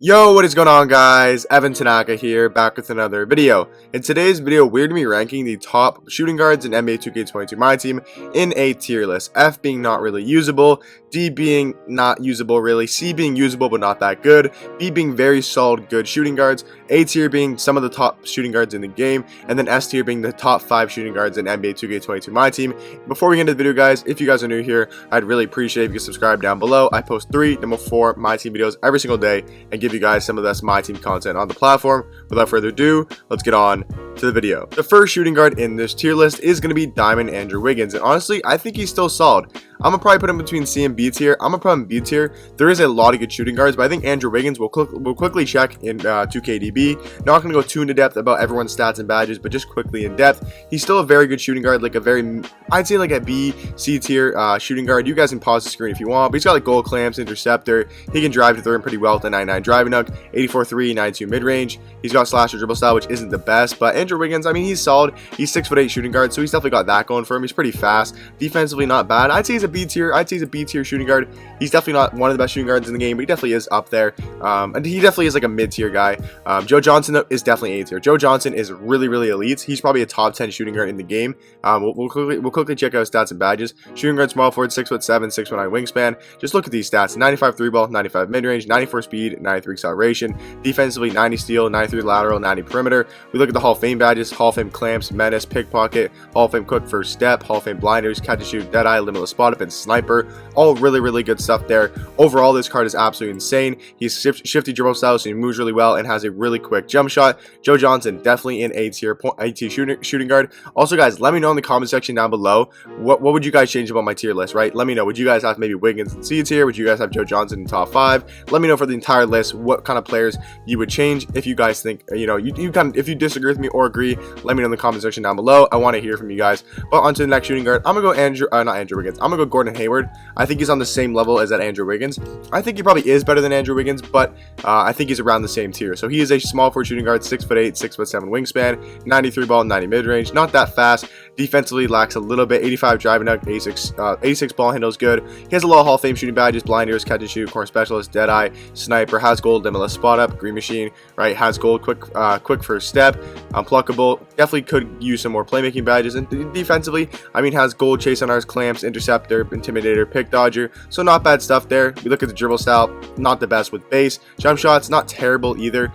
Yo, what is going on, guys? Evan Tanaka here, back with another video. In today's video, we're going to be ranking the top shooting guards in NBA 2K22 Myteam in a tier list. F being not really usable, D being not usable really, C being usable but not that good, B being very solid good shooting guards, A tier being some of the top shooting guards in the game, and then S tier being the top 5 shooting guards in NBA 2K22 Myteam. Before we get into the video, guys, if you guys are new here, I'd really appreciate if you could subscribe down below. I post 3 to 4 Myteam videos every single day and give you guys some of the best Myteam content on the platform. Without further ado, let's get on to the video. The first shooting guard in this tier list is going to be Diamond Andrew Wiggins, and honestly, I think he's still solid. I'm gonna probably put him between C and B tier. I'm gonna put him in B tier. There is a lot of good shooting guards, but I think Andrew Wiggins will quickly check in 2KDB. Not gonna go too into depth about everyone's stats and badges, but just quickly in depth. He's still a very good shooting guard, like a very, I'd say like a B, C tier shooting guard. You guys can pause the screen if you want, but he's got like goal clamps, interceptor. He can drive to the rim pretty well with a 99 driving hook, 84-3, 92 mid range. He's got slasher dribble style, which isn't the best, but Andrew Wiggins, I mean, he's solid. He's 6'8" shooting guard, so he's definitely got that going for him. He's pretty fast. Defensively, not bad. I'd say he's a B tier. I'd say he's a B tier shooting guard. He's definitely not one of the best shooting guards in the game, but he definitely is up there. And he definitely is like a mid tier guy. Joe Johnson though, is definitely A tier. Joe Johnson is really elite. He's probably a top 10 shooting guard in the game. We'll quickly check out his stats and badges. Shooting guard, small forward, 6'7", 6'9" wingspan. Just look at these stats: 95 3 ball, 95 mid range, 94 speed, 93 acceleration. Defensively, 90 steal, 93 lateral, 90 perimeter. We look at the Hall of Fame badges: Hall of Fame clamps, menace, pickpocket, Hall of Fame quick first step, Hall of Fame blinders, catch and shoot, dead eye, limitless spot up, and sniper. All really good stuff there. Overall, this card is absolutely insane. He's shifty dribble style, so he moves really well and has a really quick jump shot. Joe Johnson, definitely an A tier shooting guard. Also, guys, let me know in the comment section down below what would you guys change about my tier list, right? Let me know. Would you guys have maybe Wiggins in C tier? Would you guys have Joe Johnson in top 5? Let me know for the entire list what kind of players you would change. If you guys think, if you disagree with me or agree, let me know in the comment section down below. I want to hear from you guys. But on to the next shooting guard. I'm gonna go not Andrew Wiggins. I'm gonna go Gordon Hayward. I think he's on the same level as that Andrew Wiggins. I think he probably is better than Andrew Wiggins, but I think he's around the same tier. So he is a small forward shooting guard, 6'8", 6'7" wingspan, 93 ball, 90 mid range. Not that fast. Defensively lacks a little bit. 85 driving hook, 86 ball handles good. He has a lot of Hall of Fame shooting badges: blinders, catch and shoot, corner specialist, dead eye, sniper, has gold, limitless spot up, green machine, right? Has gold, quick first step, unpluckable. Definitely could use some more playmaking badges. And defensively, I mean, has gold, chase on ours, clamps, interceptor, intimidator, pick dodger. So not bad stuff there. We look at the dribble style, not the best with base. Jump shots, not terrible either.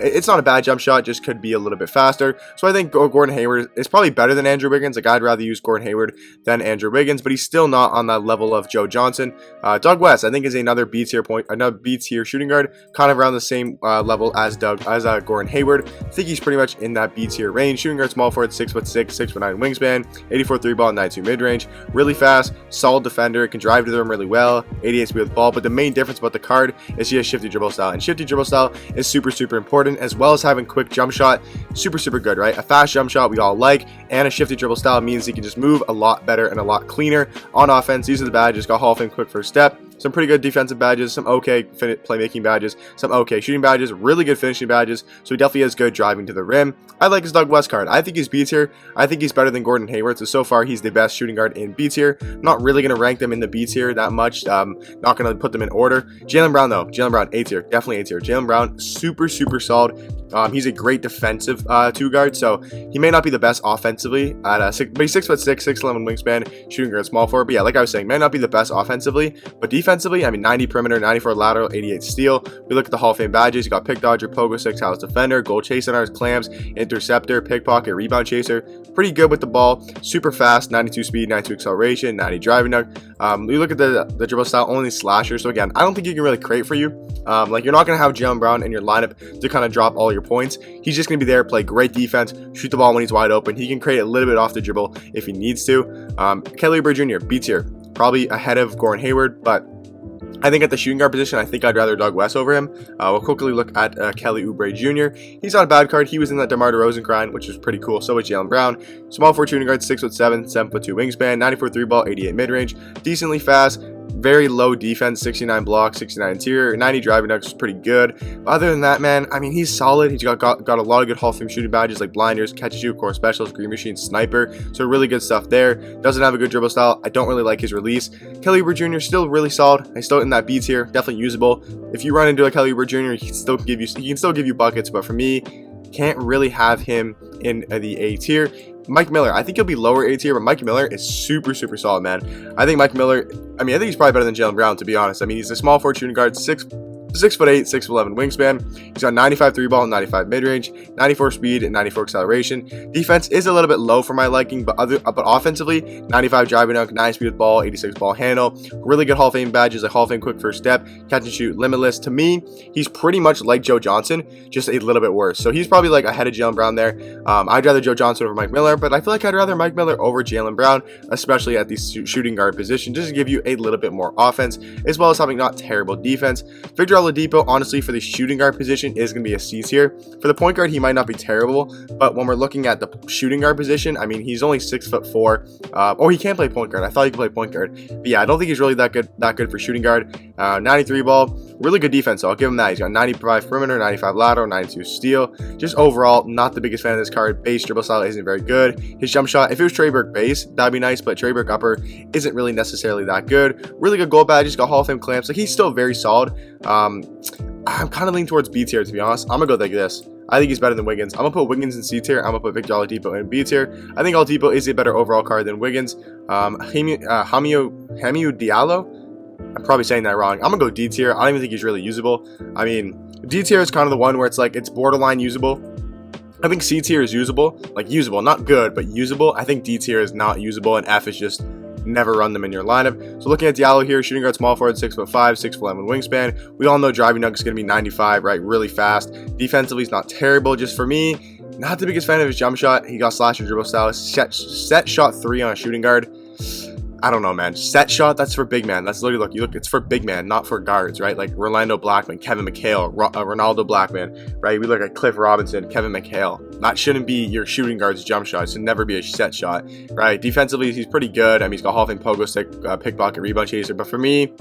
It's not a bad jump shot, just could be a little bit faster. So I think Gordon Hayward is probably better than Andrew Wiggins. Like, I'd rather use Gordon Hayward than Andrew Wiggins, but he's still not on that level of Joe Johnson. Doug West, I think, is another B tier shooting guard, kind of around the same level as Gordon Hayward. I think he's pretty much in that B tier range. Shooting guard, small forward, 6'6", 6'9" wingspan, 84 3 ball, 92 mid range, really fast, solid defender, can drive to the rim really well, 88 speed with the ball. But the main difference about the card is he has shifty dribble style, and shifty dribble style is super important, as well as having quick jump shot. Super good, right? A fast jump shot we all like, and a shifty dribble style means he can just move a lot better and a lot cleaner on offense. These are the badges. Got Hall of Fame quick first step, some pretty good defensive badges, some okay playmaking badges, some okay shooting badges, really good finishing badges. So he definitely has good driving to the rim. I like his Doug West card. I think he's B tier. I think he's better than Gordon Hayward. So far he's the best shooting guard in B tier. Not really going to rank them in the B tier that much. Not going to put them in order. Jaylen Brown though. Jaylen Brown, A tier. Definitely A tier. Jaylen Brown, super solid. He's a great defensive 2 guard, so he may not be the best offensively but he's 6'6", 6'11" wingspan, shooting guard, small forward. But yeah, like I was saying, may not be the best offensively, but defensively, I mean, 90 perimeter, 94 lateral, 88 steal. We look at the Hall of Fame badges. You got pick dodger, pogo 6, house defender, goal chase on ours, clamps, interceptor, pickpocket, rebound chaser. Pretty good with the ball, super fast, 92 speed, 92 acceleration, 90 driving hook. We look at the dribble style, only slasher. So again, I don't think he can really create for you. Like, you're not going to have Jaylen Brown in your lineup to kind of drop all your points. He's just going to be there, play great defense, shoot the ball when he's wide open. He can create a little bit off the dribble if he needs to. Kelly Oubre Jr., B tier, probably ahead of Gordon Hayward, but I think at the shooting guard position, I think I'd rather Doug West over him. We'll quickly look at Kelly Oubre Jr. He's not a bad card. He was in that DeMar DeRozan grind, which was pretty cool. So was Jaylen Brown. Small forward shooting guard, 6'7", 7'2" wingspan, 94 3 ball, 88 mid range, decently fast. very low defense, 69 block, 69 interior, 90 driving dunk is pretty good. But other than that, man, I mean, he's solid. He's got a lot of good Hall of Fame shooting badges like blinders, catch and shoot, core specials, green machine, sniper. So really good stuff there. Doesn't have a good dribble style. I don't really like his release. Kelly Oubre Jr. still really solid. I still in that B tier, definitely usable. If you run into a Kelly Oubre Jr., he can still give you buckets, but for me, can't really have him in the A tier. Mike Miller, I think he'll be lower A tier, but Mike Miller is super solid, man. I think Mike Miller, I think he's probably better than Jaylen Brown, to be honest. I mean, he's a small forward shooting guard, 6'8", 6'11" wingspan. He's got 95 3 ball, 95 mid range, 94 speed, and 94 acceleration. Defense is a little bit low for my liking, but offensively, 95 driving dunk, 9 speed with ball, 86 ball handle. Really good Hall of Fame badges like Hall of Fame quick first step, catch and shoot, limitless. To me, he's pretty much like Joe Johnson, just a little bit worse. So he's probably like ahead of Jaylen Brown there. I'd rather Joe Johnson over Mike Miller, but I feel like I'd rather Mike Miller over Jaylen Brown, especially at the shooting guard position, just to give you a little bit more offense, as well as having not terrible defense. Victor Oladipo, honestly, for the shooting guard position is going to be a C tier. For the point guard, he might not be terrible, but when we're looking at the shooting guard position, I mean, he's only 6'4". He can't play point guard. I thought he could play point guard, but yeah, I don't think he's really that good for shooting guard. 93 ball, really good defense, so I'll give him that. He's got 95 perimeter, 95 lateral, 92 steal. Just overall, not the biggest fan of this card. Base dribble style isn't very good. His jump shot, if it was Trey Burke base, that'd be nice, but Trey Burke upper isn't really necessarily that good. Really good gold badge. He's got Hall of Fame clamps. Like, he's still very solid. I'm kind of leaning towards B tier, to be honest. I'm gonna go like this. I think he's better than Wiggins. I'm gonna put Wiggins in C tier. I'm gonna put Victor Oladipo in B tier. I think Oladipo is a better overall card than Wiggins. Hamidou Diallo, I'm probably saying that wrong. I'm gonna go D tier. I don't even think he's really usable. I mean, D tier is kind of the one where it's like, it's borderline usable. I think C tier is usable, like usable, not good, but usable. I think D tier is not usable, and F is just never run them in your lineup. So looking at Diallo here, shooting guard, small forward, 6'5", 6'11" wingspan. We all know driving dunk is going to be 95, right? Really fast. Defensively, he's not terrible. Just for me, not the biggest fan of his jump shot. He got slasher dribble style. Set shot 3 on a shooting guard. I don't know, man. Set shot, that's for big man. That's literally, look, it's for big man, not for guards, right? Like Rolando Blackman, Kevin McHale, Ronaldo Blackman, right? We look at Cliff Robinson, Kevin McHale. That shouldn't be your shooting guard's jump shot. It should never be a set shot, right? Defensively, he's pretty good. I mean, he's got Hall of Fame pogo stick, pickpocket, rebound chaser. But for me,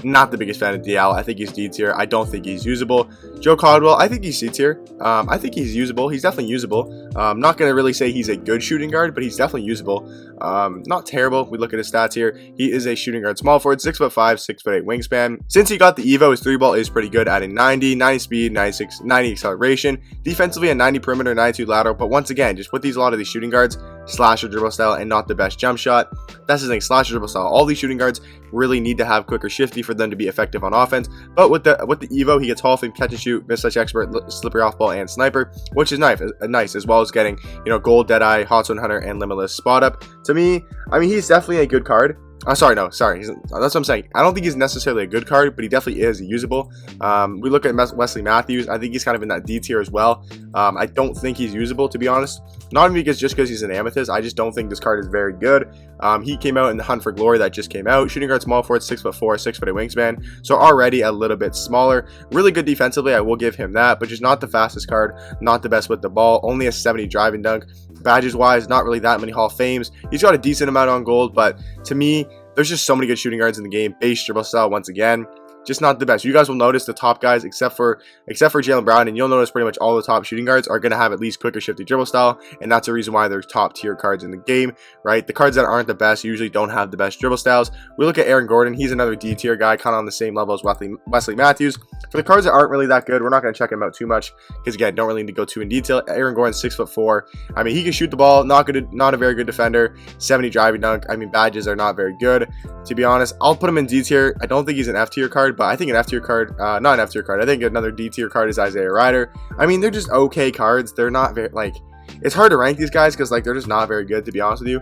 not the biggest fan of Diallo. I think he's D tier. I don't think he's usable. Joe Caldwell, I think he's C tier. I think he's usable. He's definitely usable. I'm not going to really say he's a good shooting guard, but he's definitely usable. Not terrible. We look at his stats here. He is a shooting guard, small forward, 6'5", 6'8" wingspan. Since he got the Evo, his 3 ball is pretty good, adding 90 speed, 96, 90 acceleration. Defensively, a 90 perimeter, 92 lateral. But once again, just with a lot of these shooting guards, slasher dribble style and not the best jump shot. That's the thing, slasher dribble style. All these shooting guards really need to have quicker shifty for them to be effective on offense. But with the Evo, he gets Hall of Fame catch and shoot, mismatch expert, slippery off ball, and sniper, which is nice, as well as getting, gold, deadeye, hot zone hunter, and limitless spot up. To me, I mean, he's definitely a good card. That's what I'm saying. I don't think he's necessarily a good card, but he definitely is usable. We look at Wesley Matthews. I think he's kind of in that D tier as well. I don't think he's usable, to be honest. Not even because he's an amethyst. I just don't think this card is very good. He came out in the Hunt for Glory that just came out. Shooting guard, small forward, 6'4", 6'8" wingspan. So already a little bit smaller. Really good defensively. I will give him that, but just not the fastest card. Not the best with the ball. Only a 70 driving dunk. Badges wise, not really that many Hall of Fames. He's got a decent amount on gold, but to me, there's just so many good shooting guards in the game. Base dribble style, once again, just not the best. You guys will notice the top guys, except for Jaylen Brown, and you'll notice pretty much all the top shooting guards are going to have at least quicker shifty dribble style, and that's the reason why they're top tier cards in the game, right? The cards that aren't the best usually don't have the best dribble styles. We look at Aaron Gordon. He's another D tier guy, kind of on the same level as Wesley Matthews. For the cards that aren't really that good, we're not going to check him out too much because, again, don't really need to go too in detail. Aaron Gordon's 6'4". I mean, he can shoot the ball, not a very good defender. 70 driving dunk. I mean, badges are not very good, to be honest. I'll put him in D tier. I don't think he's an F tier card, but I think an F tier card, not an F tier card. I think another D tier card is Isaiah Rider. I mean, they're just okay cards. They're not very, it's hard to rank these guys because, they're just not very good, to be honest with you.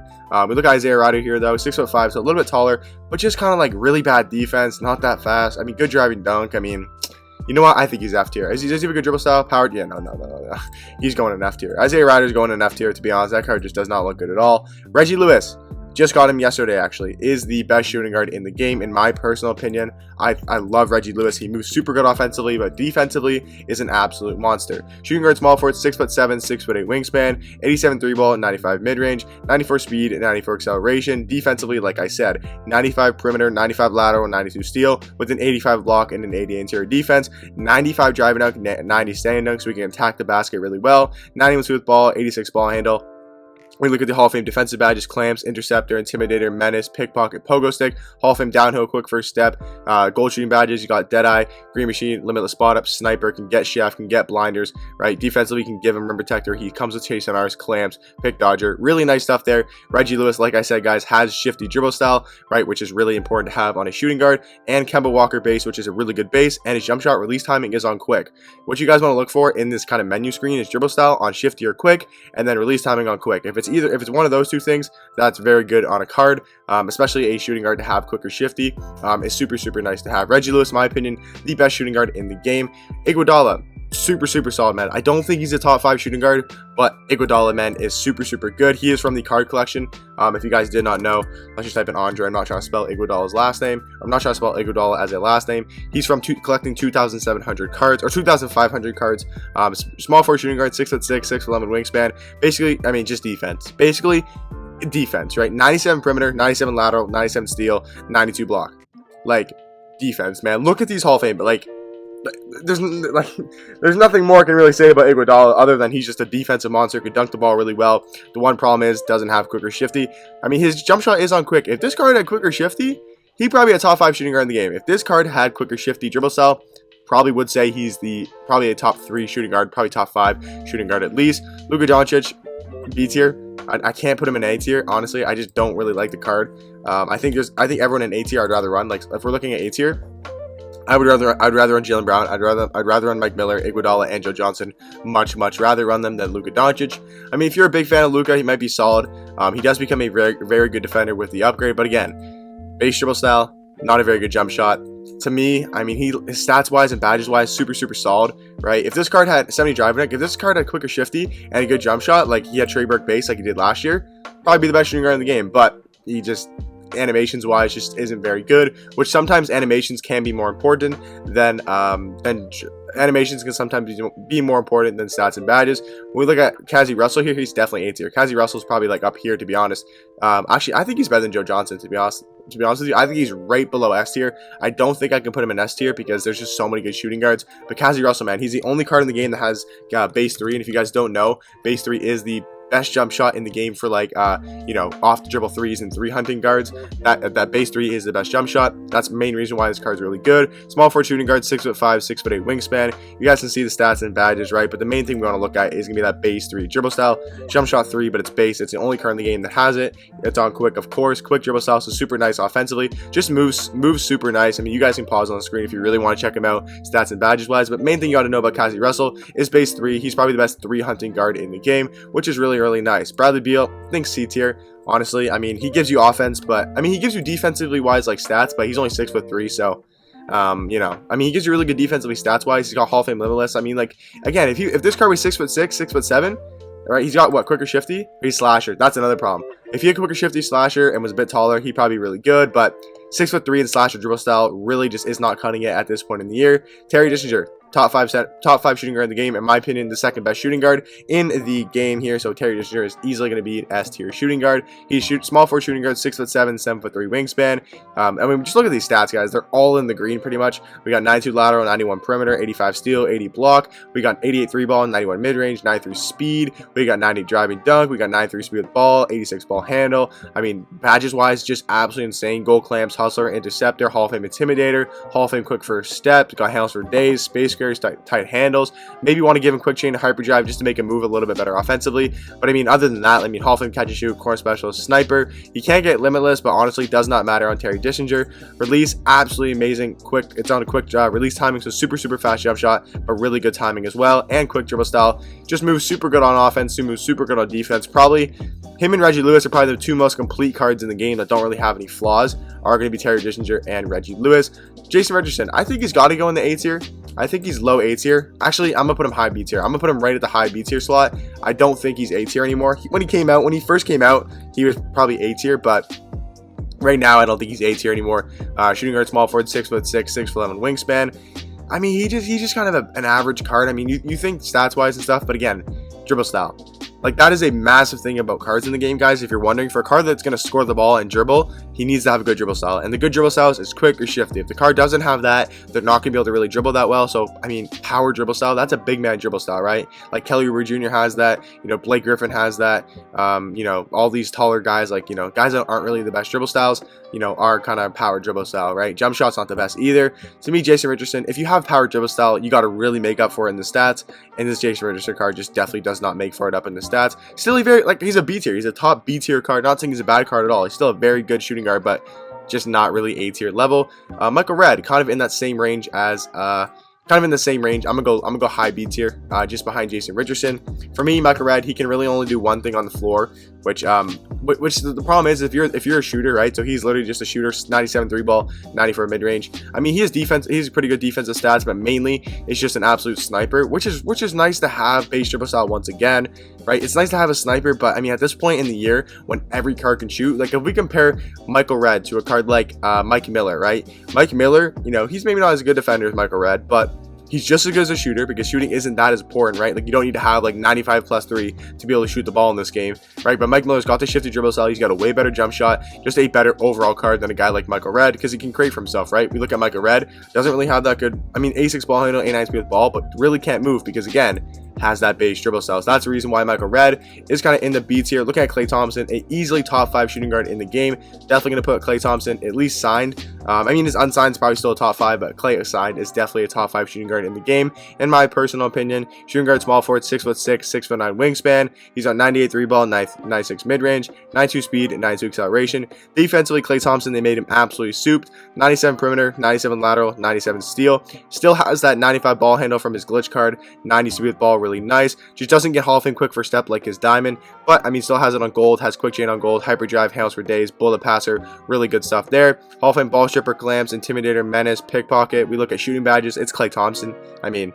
We look at Isaiah Rider here, though, 6'5", so a little bit taller, but just kind of really bad defense, not that fast. I mean, good driving dunk. I mean, you know what? I think he's F tier. Does he have a good dribble style? Powered? Yeah, no. He's going in F tier. Isaiah Rider's going in F tier, to be honest. That card just does not look good at all. Reggie Lewis. just got him yesterday actually, is the best shooting guard in the game in my personal opinion. I love Reggie Lewis. He moves super good offensively, but defensively is an absolute monster. Shooting guard, small forward, 6'7", 6'8" wingspan, 87 3 ball, 95 mid-range, 94 speed, 94 acceleration. Defensively, like I said, 95 perimeter, 95 lateral, 92 steal, with an 85 block and an 80 interior defense, 95 driving dunk, 90 standing dunk, so we can attack the basket really well, 91 smooth ball, 86 ball handle. We look at the Hall of Fame defensive badges: clamps, interceptor, intimidator, menace, pickpocket, pogo stick. Hall of Fame downhill, quick first step. Gold shooting badges: you got Deadeye, Green Machine, limitless spot up, sniper, can get chef, can get blinders, right? Defensively, can give him rim protector. He comes with chase on ours, clamps, pick dodger. Really nice stuff there. Reggie Lewis, like I said, guys, has shifty dribble style, right, which is really important to have on a shooting guard. And Kemba Walker base, which is a really good base, and his jump shot release timing is on quick. What you guys want to look for in this kind of menu screen is dribble style on shifty or quick, and then release timing on quick. If it's one of those two things, that's very good on a card, especially a shooting guard to have quick or shifty. Is super nice to have. Reggie Lewis, in my opinion, the best shooting guard in the game. Iguodala, super solid, man. I don't think he's a top 5 shooting guard, but Iguodala, man, is super good. He is from the card collection. If you guys did not know, let's just type in Andre. I'm not trying to spell Iguodala's last name. I'm not trying to spell Iguodala as a last name. He's from collecting 2,700 cards or 2,500 cards. Small forward shooting guard, 6'6", 6'11" wingspan. Basically, I mean, just defense. Basically, defense, right? 97 perimeter, 97 lateral, 97 steal, 92 block. Like, defense, man. Look at these Hall of Fame, but like, there's nothing more I can really say about Iguodala other than he's just a defensive monster, could dunk the ball really well. The one problem is doesn't have quick or shifty. I mean, his jump shot is on quick. If this card had quick or shifty, he'd probably be a top 5 shooting guard in the game. If this card had quick or shifty dribble style, probably would say he's probably a top 3 shooting guard, probably top 5 shooting guard at least. Luka Doncic, B tier. I can't put him in A tier, honestly. I just don't really like the card. I think everyone in A tier I'd rather run. Like, if we're looking at A tier, I'd rather run Jaylen Brown. I'd rather run Mike Miller, Iguodala, and Joe Johnson. Much rather run them than Luka Doncic. I mean, if you're a big fan of Luka, he might be solid. He does become a very good defender with the upgrade. But again, base dribble style, not a very good jump shot. To me, I mean, his stats wise and badges wise, super solid, right? If this card had 70 driving dunk, if this card had quick or shifty and a good jump shot, like he had Trey Burke base like he did last year, probably be the best shooting guard in the game. But he just, animations wise, just isn't very good, which sometimes animations can be more important than animations can sometimes be more important than stats and badges. When we look at Cazzie Russell here, he's definitely A tier. Cazzie Russell's probably like up here, to be honest. Actually, I think he's better than Joe Johnson, to be honest with you. I think he's right below S tier. I don't think I can put him in S tier because there's just so many good shooting guards. But Cazzie Russell, man, he's the only card in the game that has base 3. And if you guys don't know, base 3 is the best jump shot in the game for like off the dribble threes and 3 hunting guards. That base 3 is the best jump shot. That's the main reason why this card's really good. Small forward shooting guard, 6'5", 6'8" wingspan. You guys can see the stats and badges, right? But the main thing we want to look at is gonna be that base 3 dribble style. Jump shot 3, but it's base. It's the only card in the game that has it. It's on quick, of course. Quick dribble style, so super nice offensively. Just moves super nice. I mean, you guys can pause on the screen if you really want to check him out, stats and badges wise. But main thing you ought to know about Cazzie Russell is base 3. He's probably the best 3 hunting guard in the game, which is really nice. Bradley Beal, I think C tier. Honestly, I mean, he gives you offense, but I mean, he gives you defensively wise like stats, but he's only 6'3", so I mean, he gives you really good defensively stats wise. He's got Hall of Fame limitless. I mean, like, again, if this card was 6'6", 6'7", right, he's got what, quicker shifty? He's slasher. That's another problem. If he had quicker shifty slasher and was a bit taller, he'd probably be really good, but 6'3" and slasher dribble style really just is not cutting it at this point in the year. Terry Dishinger, top 5 shooting guard in the game, in my opinion, the second best shooting guard in the game here. So Terry Dishinger is easily going to be an S tier shooting guard. He's small forward shooting guard, 6'7", 7'3" wingspan. I mean, just look at these stats, guys. They're all in the green pretty much. We got 92 lateral, 91 perimeter, 85 steal, 80 block. We got 88 3 ball, 91 mid range, 93 speed. We got 90 driving dunk. We got 93 speed with ball, 86 ball handle. I mean, badges wise, just absolutely insane. Gold clamps, hustler, interceptor, Hall of Fame intimidator, Hall of Fame quick first step. Got handles for days, space carries, tight handles. Maybe want to give him quick chain to hyperdrive just to make him move a little bit better offensively. But I mean, other than that, I mean, Hall of Fame catch and shoot, corner specialist, sniper. He can't get limitless, but honestly does not matter on Terry Dishinger. Release, absolutely amazing. Quick, it's on a quick release timing, so super fast jump shot, but really good timing as well. And quick dribble style. Just moves super good on offense, moves super good on defense. Probably him and Reggie Lewis are probably the 2 most complete cards in the game that don't really have any flaws, are going to be Terry Dishinger and Reggie Lewis. Jason Richardson, I think he's got to go in the A tier. I think he's low A tier. Actually, I'm gonna put him high B tier. I'm gonna put him right at the high B tier slot. I don't think he's A tier anymore. When he first came out, he was probably A tier, but right now I don't think he's A tier anymore. Shooting guard, small forward, 6'6", 6'11" wingspan. I mean, he's just kind of an average card. I mean, you think stats wise and stuff, but again, dribble style. Like, that is a massive thing about cards in the game, guys. If you're wondering, for a card that's going to score the ball and dribble, he needs to have a good dribble style. And the good dribble style is quick or shifty. If the card doesn't have that, they're not going to be able to really dribble that well. So, I mean, power dribble style, that's a big man dribble style, right? Like, Kelly Oubre Jr. has that. You know, Blake Griffin has that. You know, all these taller guys, like, you know, guys that aren't really the best dribble styles, you know, are kind of power dribble style, right? Jump shot's not the best either. To me, Jason Richardson, if you have power dribble style, you got to really make up for it in the stats. And this Jason Richardson card just definitely does not make for it up in the stats. Still a very, like, he's a B tier. He's a top B tier card. Not saying he's a bad card at all. He's still a very good shooting guard, but just not really A tier level. Michael Redd, kind of in that same range as I'm gonna go high B tier, just behind Jason Richardson. For me, Michael Redd, he can really only do one thing on the floor, which the problem is, if you're a shooter, right? So he's literally just a shooter, 97 3 ball, 94 mid range. I mean, he has defense. He's pretty good defensive stats, but mainly it's just an absolute sniper, which is nice to have base dribble style once again, right? It's nice to have a sniper, but I mean, at this point in the year, when every card can shoot, like if we compare Michael Redd to a card like Mike Miller, right? Mike Miller, you know, he's maybe not as good defender as Michael Redd, but he's just as good as a shooter, because shooting isn't that as important, right? Like, you don't need to have like 95 plus 3 to be able to shoot the ball in this game, right? But Mike Miller's got the shifty dribble style. He's got a way better jump shot, just a better overall card than a guy like Michael Redd, because he can create for himself, right? We look at Michael Redd, doesn't really have that good, I mean, A6 ball handle, A9 speed with ball, but really can't move because, again, has that base dribble style. So that's the reason why Michael Redd is kind of in the B tier. Looking at Klay Thompson, a easily top 5 shooting guard in the game. Definitely going to put Klay Thompson at least signed. I mean, his unsigned is probably still a top 5, but Klay signed is definitely a top 5 shooting guard in the game, in my personal opinion. Shooting guard, small forward, 6'6", 6'9" wingspan. He's on 98 3 ball, 96 mid range, 92 speed, and 92 acceleration. Defensively, Klay Thompson, they made him absolutely souped. 97 perimeter, 97 lateral, 97 steal. Still has that 95 ball handle from his glitch card, 90 speed with ball, really nice. Just doesn't get Hall of Fame quick first step like his diamond, but I mean, still has it on gold, has quick chain on gold, hyperdrive, handles for days, bullet passer, really good stuff there. Hall of Fame ball stripper, clamps, intimidator, menace, pickpocket. We look at shooting badges, it's Klay Thompson. I mean,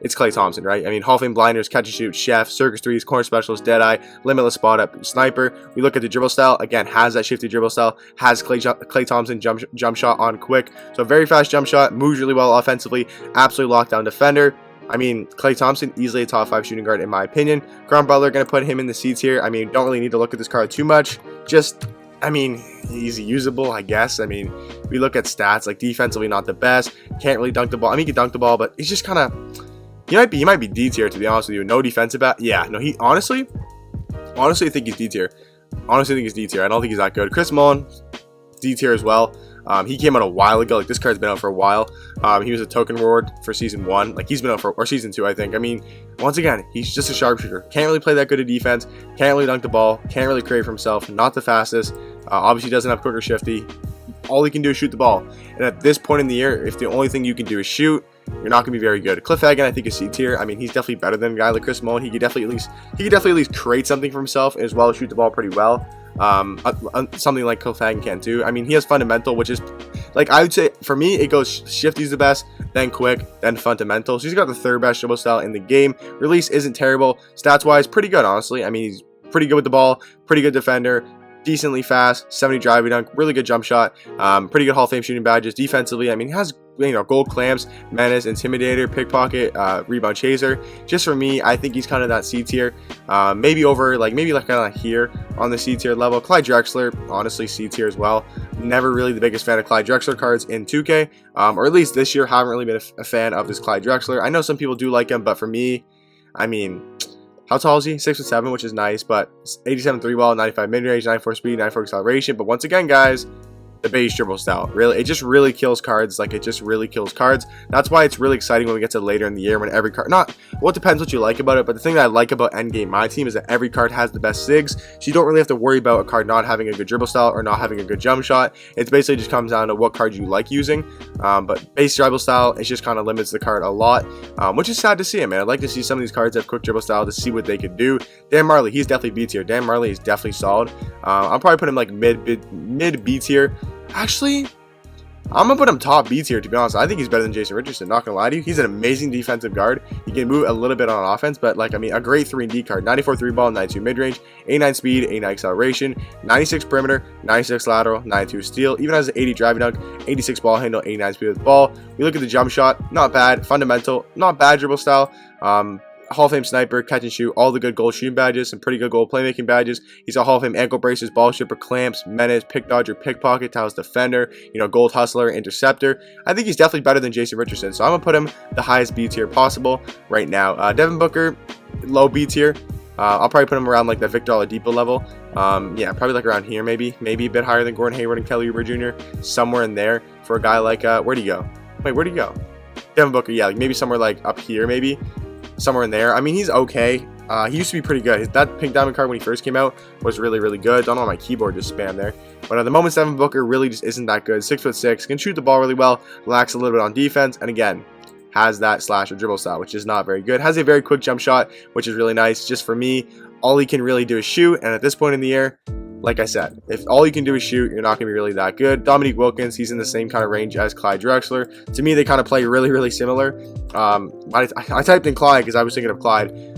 it's Klay Thompson, right? I mean, Hall of Fame blinders, catch and shoot, chef, circus threes, corner specialist, deadeye, limitless spot up, sniper. We look at the dribble style, again, has that shifty dribble style, has Klay Thompson jump shot on quick, so very fast jump shot, moves really well offensively, absolutely lockdown defender. I mean, Klay Thompson, easily a top 5 shooting guard in my opinion. Caron Butler, going to put him in the C tier. I mean, don't really need to look at this card too much. Just, I mean, he's usable, I guess. I mean, we look at stats, like defensively not the best. Can't really dunk the ball. I mean, he can dunk the ball, but he's just kind of, he might be D tier, to be honest with you. No defensive back. Yeah, no, he honestly think he's D tier. I don't think he's that good. Chris Mullin, D tier as well. He came out a while ago. Like, this card's been out for a while. He was a token reward for season 1. Like, he's been out or season 2, I think. I mean, once again, he's just a sharpshooter. Can't really play that good at defense. Can't really dunk the ball. Can't really create for himself. Not the fastest. Obviously doesn't have quick or shifty. All he can do is shoot the ball. And at this point in the year, if the only thing you can do is shoot, you're not going to be very good. Cliff Hagan, I think, is C tier. I mean, he's definitely better than a guy like Chris Mullin. He could definitely at least create something for himself, as well as shoot the ball pretty well. Something like Cliff Hagan can too. I mean, he has fundamental, which is, like, I would say for me, it goes shifty's the best, then quick, then fundamental. So he's got the 3rd best dribble style in the game. Release isn't terrible. Stats wise, pretty good, honestly. I mean, he's pretty good with the ball, pretty good defender, decently fast, 70 driving dunk, really good jump shot, pretty good Hall of Fame shooting badges. Defensively, I mean, he has, you know, gold clamps, menace, intimidator, pickpocket, rebound chaser. Just for me, I think he's kind of that C tier, maybe kind of here on the C tier level. Clyde Drexler, honestly, C tier as well. Never really the biggest fan of Clyde Drexler cards in 2K, or at least this year, haven't really been a fan of this Clyde Drexler. I know some people do like him, but for me, I mean, how tall is he? 6'7", which is nice, but 87 3 ball, 95 mid range, 94 speed, 94 acceleration. But once again, guys, the base dribble style, really, it just really kills cards. Like, it just really kills cards. That's why it's really exciting when we get to later in the year, when every card, well, it depends what you like about it, but the thing that I like about endgame Myteam is that every card has the best sigs, so you don't really have to worry about a card not having a good dribble style or not having a good jump shot. It basically just comes down to what card you like using. But base dribble style, it just kind of limits the card a lot, which is sad to see, man. I'd like to see some of these cards have quick dribble style to see what they could do. Dan Marley, he's definitely B tier. Dan Marley is definitely solid. I'll probably put him like mid B tier. Actually, I'm going to put him top B tier, to be honest. I think he's better than Jason Richardson, not going to lie to you. He's an amazing defensive guard. He can move a little bit on offense, but like, I mean, a great 3-and-D card. 94 3-ball, 92 mid-range, 89 speed, 89 acceleration, 96 perimeter, 96 lateral, 92 steal. Even has an 80 driving dunk, 86 ball handle, 89 speed with the ball. We look at the jump shot, not bad. Fundamental, not bad dribble style. Hall of Fame sniper, catch and shoot, all the good goal shooting badges, some pretty good goal playmaking badges. He's a Hall of Fame ankle braces, ball shipper, clamps, menace, pick dodger, pickpocket, Taos defender, you know, gold hustler, interceptor. I think he's definitely better than Jason Richardson, so I'm gonna put him the highest B tier possible right now. Devin Booker, low B tier. I'll probably put him around like the Victor Oladipo level. Yeah, probably like around here, maybe a bit higher than Gordon Hayward and Kelly Oubre Jr. Somewhere in there for a guy like where'd he go? Wait, where'd he go? Devin Booker, yeah, like maybe somewhere like up here, maybe. Somewhere in there. I mean, he's okay. He used to be pretty good. That pink diamond card when he first came out was really, really good. Don't know why my keyboard just spammed there. But at the moment, Devin Booker really just isn't that good. 6'6", can shoot the ball really well, lacks a little bit on defense, and again, has that slash or dribble style, which is not very good. Has a very quick jump shot, which is really nice. Just for me, all he can really do is shoot, and at this point in the year, like I said, if all you can do is shoot, you're not going to be really that good. Dominique Wilkins, he's in the same kind of range as Clyde Drexler. To me, they kind of play really, really similar. I typed in Clyde because I was thinking of Clyde.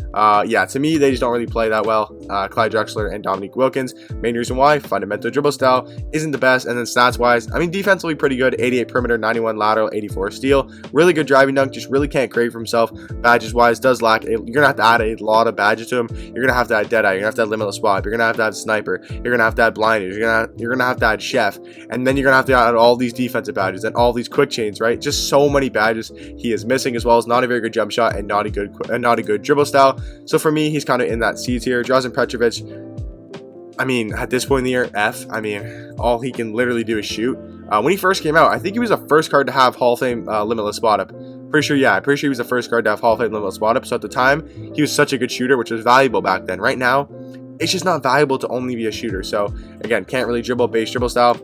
Yeah, to me, they just don't really play that well. Clyde Drexler and Dominique Wilkins. Main reason why, fundamental dribble style isn't the best. And then stats-wise, I mean, defensively pretty good. 88 perimeter, 91 lateral, 84 steal. Really good driving dunk, just really can't create for himself. Badges-wise, does lack. You're going to have to add a lot of badges to him. You're going to have to add Deadeye. You're going to have to add Limitless Swap. You're going to have Sniper. You're going to have to add Blinders. You're going to have to add Chef. And then you're going to have to add all these defensive badges and all these quick chains, right? Just so many badges he is missing, as well as not a very good jump shot and not a good dribble style. So for me, he's kind of in that C tier. Drazen Petrovic, I mean, at this point in the year, F. I mean, all he can literally do is shoot. When he first came out, I think he was the first card to have Hall of Fame Limitless Spot Up. Pretty sure he was the first card to have Hall of Fame Limitless Spot Up. So at the time, he was such a good shooter, which was valuable back then. Right now, it's just not valuable to only be a shooter. So again, can't really dribble, base dribble style.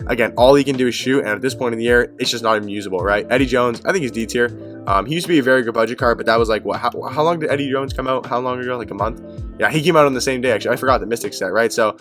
Again, all he can do is shoot, and at this point in the year, it's just not even usable, right? Eddie Jones, I think he's D tier. He used to be a very good budget card, but that was like, what? How long did Eddie Jones come out? How long ago? Like a month? Yeah, he came out on the same day, actually. I forgot the Mystic set, right? So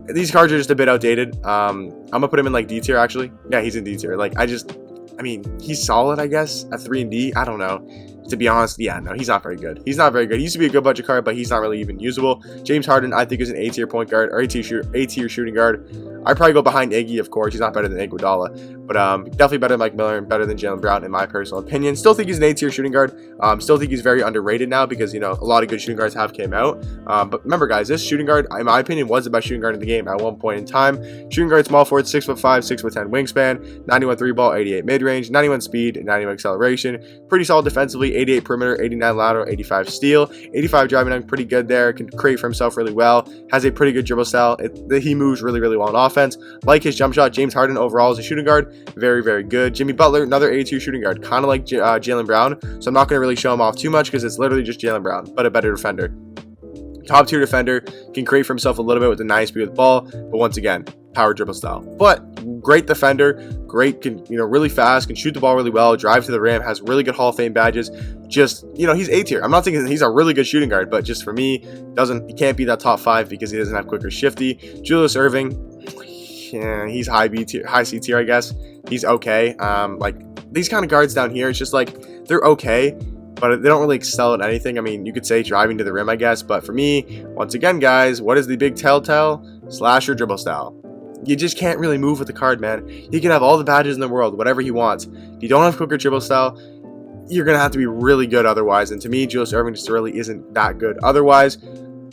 these cards are just a bit outdated. I'm going to put him in like D tier, actually. Yeah, he's in D tier. Like, I mean, he's solid, I guess, at 3-and-D. I don't know. To be honest, yeah, no, he's not very good. He's not very good. He used to be a good budget card, but he's not really even usable. James Harden, I think, is an A-tier point guard, or A-tier shooting guard. I'd probably go behind Iggy, of course. He's not better than Iguodala, but definitely better than Mike Miller and better than Jaylen Brown, in my personal opinion. Still think he's an A-tier shooting guard. Still think he's very underrated now because, you know, a lot of good shooting guards have came out. But remember, guys, this shooting guard, in my opinion, was the best shooting guard in the game at one point in time. Shooting guard, small forward, 6'5", 6'10" wingspan, 91 3-ball, 88 mid-range, 91 speed, 91 acceleration. Pretty solid defensively, 88 perimeter, 89 lateral, 85 steal, 85 driving dunk, pretty good there. Can create for himself really well. Has a pretty good dribble style. He moves really, really well on offense. Like his jump shot. James Harden overall as a shooting guard, very, very good. Jimmy Butler, another A-tier shooting guard, kind of like Jaylen Brown. So I'm not going to really show him off too much because it's literally just Jaylen Brown, but a better defender. Top tier defender, can create for himself a little bit with the nice speed with the ball, but once again, power dribble style. But great defender, great, really fast, can shoot the ball really well, drive to the rim, has really good Hall of Fame badges. Just, he's A tier. I'm not saying he's a really good shooting guard, but just for me, he can't be that top 5 because he doesn't have quick or shifty. Julius Erving, yeah, he's high C tier, I guess. He's okay. Like these kind of guards down here, it's just like they're okay, but they don't really excel at anything. I mean, you could say driving to the rim, I guess, but for me, once again, guys, what is the big telltale? Slasher dribble style. You just can't really move with the card, man. He can have all the badges in the world, whatever he wants. If you don't have quicker dribble style, you're going to have to be really good otherwise. And to me, Julius Erving just really isn't that good otherwise.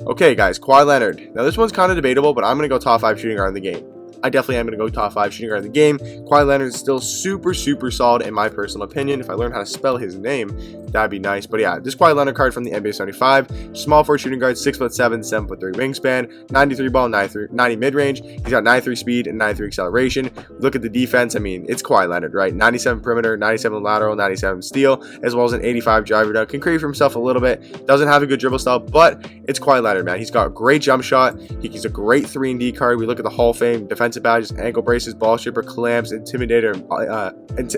Okay, guys, Kawhi Leonard. Now, this one's kind of debatable, but I'm going to go top 5 shooting guard in the game. I definitely am going to go top 5 shooting guard in the game. Kawhi Leonard is still super, super solid in my personal opinion. If I learn how to spell his name, that'd be nice. But yeah, this Kawhi Leonard card from the NBA 75. Small forward shooting guard, 6'7", 7'3" wingspan, 93 ball, 90 mid-range. He's got 93 speed and 93 acceleration. Look at the defense. I mean, it's Kawhi Leonard, right? 97 perimeter, 97 lateral, 97 steal, as well as an 85 driver dunk. Can create for himself a little bit. Doesn't have a good dribble style, but it's Kawhi Leonard, man. He's got a great jump shot. He's a great 3-and-D card. We look at the Hall of Fame defensive defensive badges, ankle braces, ball stripper, clamps, intimidator,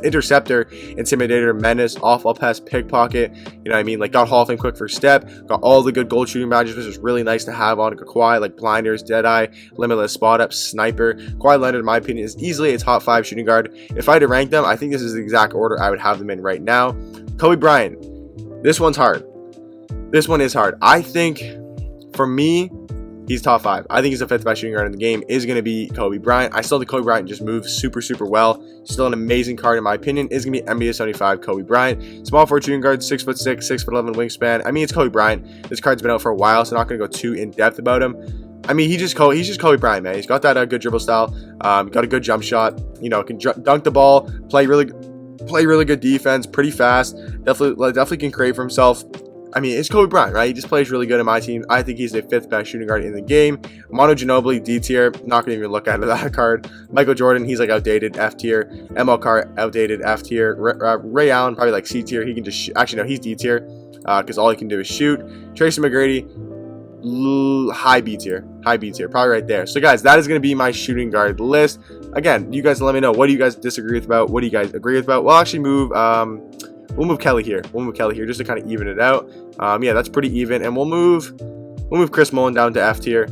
interceptor, intimidator, menace, off-ball pass, pickpocket. You know what I mean? Like, got Hall of Fame quick first step, got all the good gold shooting badges, which is really nice to have on Kawhi, like blinders, deadeye, limitless spot up, sniper. Kawhi Leonard, in my opinion, is easily a top 5 shooting guard. If I had to rank them, I think this is the exact order I would have them in right now. Kobe Bryant. This one's hard. This one is hard. I think, for me, he's top 5. I think he's the 5th best shooting guard in the game. Is going to be Kobe Bryant. I still think Kobe Bryant just moves super, super well. Still an amazing card in my opinion. Is going to be NBA 75 Kobe Bryant. Small forward shooting guard, 6'6", 6'11" wingspan. I mean, it's Kobe Bryant. This card's been out for a while, so I'm not going to go too in depth about him. I mean, he's just Kobe Bryant, man. He's got that good dribble style. Got a good jump shot. You know, can dunk the ball. Play really good defense. Pretty fast. Definitely can create for himself. I mean, it's Kobe Bryant, right? He just plays really good in my team. I think he's the 5th best shooting guard in the game. Manu Ginobili, D tier. Not going to even look at that card. Michael Jordan, he's like outdated, F tier. MLK, outdated, F tier. Ray Allen, probably like C tier. He can just actually, no, he's D tier because all he can do is shoot. Tracy McGrady, high B tier. Probably right there. So, guys, that is going to be my shooting guard list. Again, you guys let me know. What do you guys disagree with about? What do you guys agree with about? We'll actually move... We'll move Kelly here. Just to kind of even it out. Yeah, that's pretty even. And we'll move Chris Mullin down to F tier.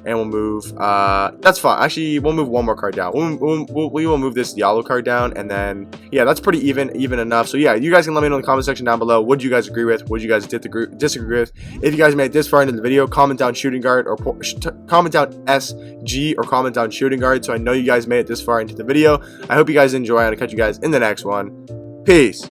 And we'll move, that's fine. Actually, we'll move one more card down. We will move this yellow card down. And then, yeah, that's pretty even enough. So, yeah, you guys can let me know in the comment section down below. What do you guys agree with? What do you guys disagree with? If you guys made it this far into the video, comment down shooting guard or comment down SG or comment down shooting guard. So I know you guys made it this far into the video. I hope you guys enjoy, and I'll catch you guys in the next one. Peace.